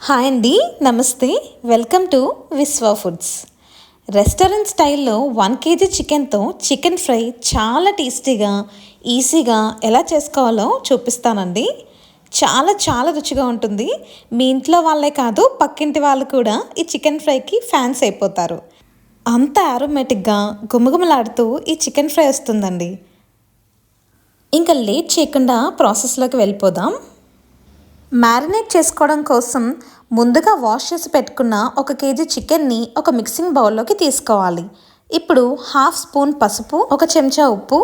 Hi అండి, నమస్తే. Welcome to విశ్వ ఫుడ్స్. రెస్టారెంట్ స్టైల్లో 1 kg చికెన్తో చికెన్ ఫ్రై చాలా టేస్టీగా, ఈజీగా ఎలా చేసుకోవాలో చూపిస్తానండి. చాలా చాలా రుచిగా ఉంటుంది. మీ ఇంట్లో వాళ్ళే కాదు, పక్కింటి వాళ్ళు కూడా ఈ చికెన్ ఫ్రైకి ఫ్యాన్స్ అయిపోతారు. అంత ఆరోమేటిక్గా గుమగుమలాడుతూ ఈ చికెన్ ఫ్రై వస్తుందండి. ఇంకా లేట్ చేయకుండా ప్రాసెస్లోకి వెళ్ళిపోదాం. మ్యారినేట్ చేసుకోవడం కోసం ముందుగా వాష్ చేసి పెట్టుకున్న 1 kg చికెన్ని ఒక మిక్సింగ్ బౌల్లోకి తీసుకోవాలి. ఇప్పుడు 1/2 స్పూన్ పసుపు, 1 చెంచా ఉప్పు,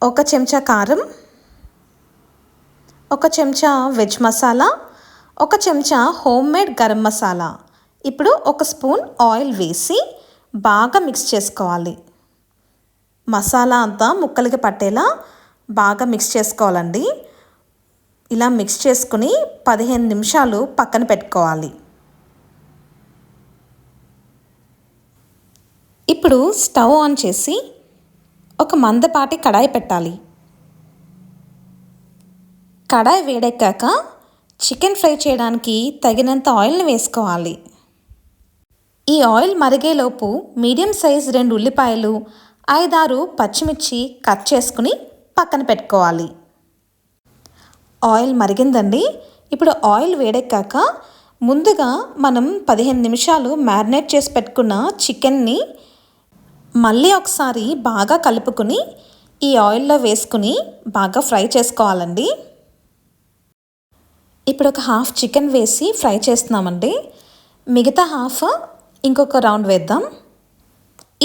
1 చెంచా కారం, 1 చెంచా వెజ్ మసాలా, 1 చెంచా హోమ్ మేడ్ గరం మసాలా, ఇప్పుడు 1 స్పూన్ ఆయిల్ వేసి బాగా మిక్స్ చేసుకోవాలి. మసాలా అంతా ముక్కలకి పట్టేలా బాగా మిక్స్ చేసుకోవాలండి. ఇలా మిక్స్ చేసుకుని 15 నిమిషాలు పక్కన పెట్టుకోవాలి. ఇప్పుడు స్టవ్ ఆన్ చేసి ఒక మందపాటి కడాయి పెట్టాలి. కడాయి వేడెక్కాక చికెన్ ఫ్రై చేయడానికి తగినంత ఆయిల్ని వేసుకోవాలి. ఈ ఆయిల్ మరిగేలోపు మీడియం సైజ్ 2 ఉల్లిపాయలు, 5-6 పచ్చిమిర్చి కట్ చేసుకుని పక్కన పెట్టుకోవాలి. ఆయిల్ మరిగిందండి. ఇప్పుడు ఆయిల్ వేడెక్కాక ముందుగా మనం 15 నిమిషాలు మ్యారినేట్ చేసి పెట్టుకున్న చికెన్ని మళ్ళీ ఒకసారి బాగా కలుపుకుని ఈ ఆయిల్లో వేసుకుని బాగా ఫ్రై చేసుకోవాలండి. ఇప్పుడు ఒక 1/2 చికెన్ వేసి ఫ్రై చేస్తున్నామండి. మిగతా 1/2 ఇంకొక రౌండ్ వేద్దాం.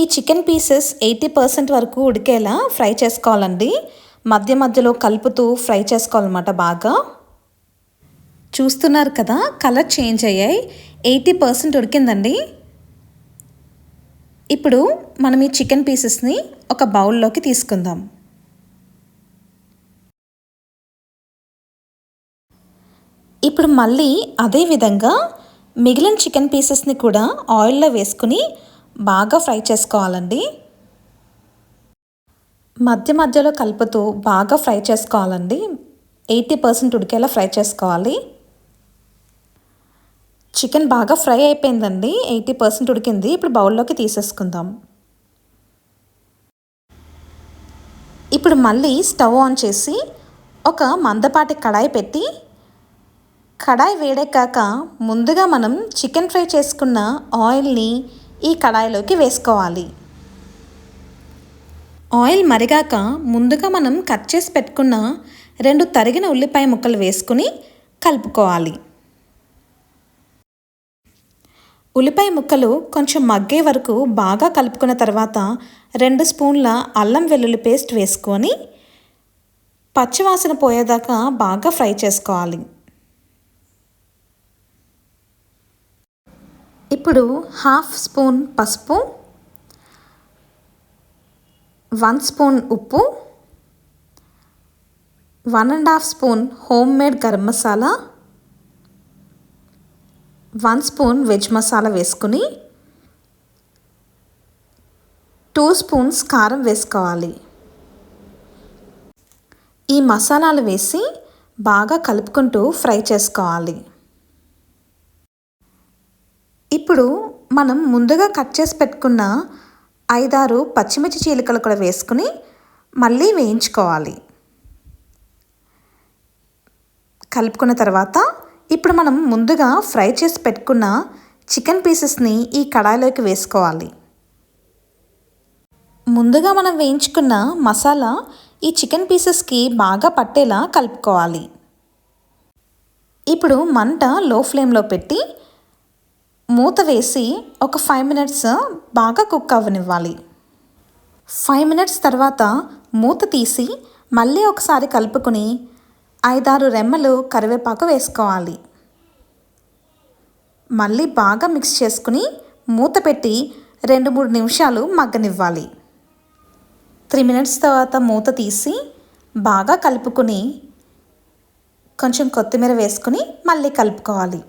ఈ చికెన్ పీసెస్ 80% వరకు ఉడికేలా ఫ్రై చేసుకోవాలండి. మధ్య మధ్యలో కలుపుతూ ఫ్రై చేసుకోవాలన్నమాట. బాగా చూస్తున్నారు కదా, కలర్ చేంజ్ అయ్యాయి. 80% ఉడికిందండి. ఇప్పుడు మనం ఈ చికెన్ పీసెస్ని ఒక బౌల్లోకి తీసుకుందాం. ఇప్పుడు మళ్ళీ అదే విధంగా మిగిలిన చికెన్ పీసెస్ని కూడా ఆయిల్లో వేసుకుని బాగా ఫ్రై చేసుకోవాలండి. మధ్య మధ్యలో కలుపుతూ బాగా ఫ్రై చేసుకోవాలండి. 80% ఉడికేలా ఫ్రై చేసుకోవాలి. చికెన్ బాగా ఫ్రై అయిపోయిందండి. 80% ఉడికింది. ఇప్పుడు బౌల్లోకి తీసేసుకుందాం. ఇప్పుడు మళ్ళీ స్టవ్ ఆన్ చేసి ఒక మందపాటి కడాయి పెట్టి కడాయి వేడెక్కాక ముందుగా మనం చికెన్ ఫ్రై చేసుకున్న ఆయిల్ని ఈ కడాయిలోకి వేసుకోవాలి. ఆయిల్ మరిగాక ముందుగా మనం కట్ చేసి పెట్టుకున్న 2 తరిగిన ఉల్లిపాయ ముక్కలు వేసుకుని కలుపుకోవాలి. ఉల్లిపాయ ముక్కలు కొంచెం మగ్గే వరకు బాగా కలుపుకున్న తర్వాత 2 స్పూన్ల అల్లం వెల్లుల్లి పేస్ట్ వేసుకొని పచ్చివాసన పోయేదాకా బాగా ఫ్రై చేసుకోవాలి. ఇప్పుడు 1/2 స్పూన్ పసుపు, 1 స్పూన్ ఉప్పు, 1.5 spoon home made garam masala, 1 spoon veg masala వేసుకుని 2 స్పూన్స్ కారం వేసుకోవాలి. ఈ మసాలాలు వేసి బాగా కలుపుకుంటూ ఫ్రై చేసుకోవాలి. ఇప్పుడు మనం ముందుగా కట్ చేసి పెట్టుకున్న 5-6 పచ్చిమిర్చి చీలికలు కూడా వేసుకుని మళ్ళీ వేయించుకోవాలి. కలుపుకున్న తర్వాత ఇప్పుడు మనం ముందుగా ఫ్రై చేసి పెట్టుకున్న చికెన్ పీసెస్ని ఈ కడాయిలోకి వేసుకోవాలి. ముందుగా మనం వేయించుకున్న మసాలా ఈ చికెన్ పీసెస్కి బాగా పట్టేలా కలుపుకోవాలి. ఇప్పుడు మంట లో ఫ్లేమ్లో పెట్టి మూత వేసి ఒక 5 మినిట్స్ బాగా కుక్ అవ్వనివ్వాలి. 5 మినిట్స్ తర్వాత మూత తీసి మళ్ళీ ఒకసారి కలుపుకొని 5-6 రెమ్మలు కరివేపాకు వేసుకోవాలి. మళ్ళీ బాగా మిక్స్ చేసుకుని మూత పెట్టి 2-3 నిమిషాలు మగ్గనివ్వాలి. 3 మినిట్స్ తర్వాత మూత తీసి బాగా కలుపుకొని కొంచెం కొత్తిమీర వేసుకుని మళ్ళీ కలుపుకోవాలి.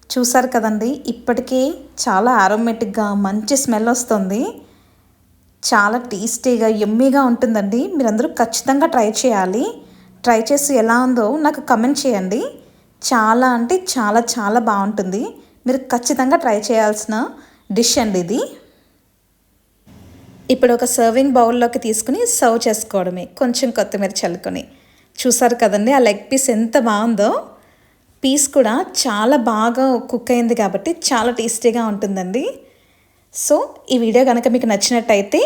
చూసారు కదండి, ఇప్పటికే చాలా ఆరోమేటిక్గా మంచి స్మెల్ వస్తుంది. చాలా టేస్టీగా యమ్మీగా ఉంటుందండి. మీరందరూ ఖచ్చితంగా ట్రై చేయాలి. ట్రై చేసి ఎలా ఉందో నాకు కమెంట్ చేయండి. చాలా అంటే చాలా చాలా బాగుంటుంది. మీరు ఖచ్చితంగా ట్రై చేయాల్సిన డిష్ అండి ఇది. ఇప్పుడు ఒక సర్వింగ్ బౌల్లోకి తీసుకుని సర్వ్ చేసుకోవడమే, కొంచెం కొత్తిమీర చల్లుకొని. చూసారు కదండి ఆ లెగ్ పీస్ ఎంత బాగుందో. పీస్ కూడా చాలా బాగా కుక్ అయింది కాబట్టి చాలా టేస్టీగా ఉంటుందండి. సో ఈ వీడియో కనుక మీకు నచ్చినట్టయితే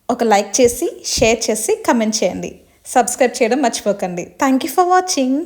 ఒక లైక్ చేసి, షేర్ చేసి, కమెంట్ చేయండి. సబ్స్క్రైబ్ చేయడం మర్చిపోకండి. Thank you for watching.